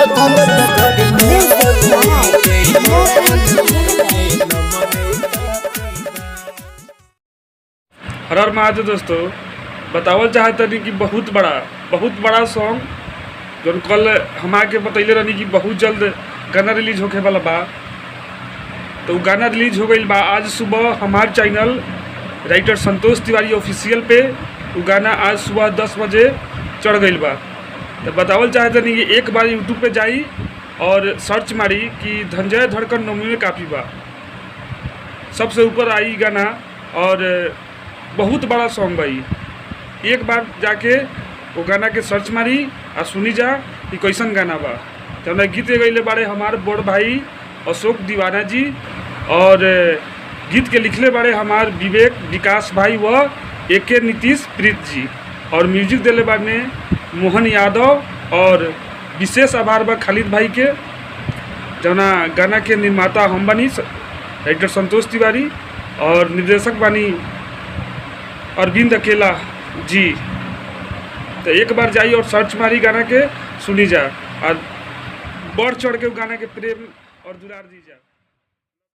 हर हर महादेव दोस्तों, बतावल चाहतनी कि बहुत बड़ा सॉन्ग जो कल हम आके बतैले रहनी कि बहुत जल्द गाना रिलीज होके वाला बा। तो गाना रिलीज हो गई बा। आज सुबह हमार channel writer Santosh Tiwari official पे वो गाना आज सुबह 10 बजे चढ़ गई बा। तो बतावल चाहतनी कि एक बार यूट्यूब पे जाई और सर्च मारी कि धनंजय धड़कन नौमी में काफ़ी बा, सबसे ऊपर आई गाना और बहुत बड़ा सॉन्ग भाई। एक बार जाके वो गाना के सर्च मारी और सुनी जा कि कैसन गाना बा। तो गीत गईले बारे हमारे बड़ भाई अशोक दीवाना जी और गीत के लिखले बारे हमार विवेक विकास भाई व AK नीतीश प्रीत जी और म्यूजिक दिले बारे मोहन यादव और विशेष आभार बा खालिद भाई के। जना गाना के निर्माता हम बानी राइटर संतोष तिवारी और निर्देशक बानी अरविंद अकेला जी। तो एक बार जाइए और सर्च मारी गाना के सुनी जा और बढ़ चढ़ के गाना के प्रेम और दुलार दी जा।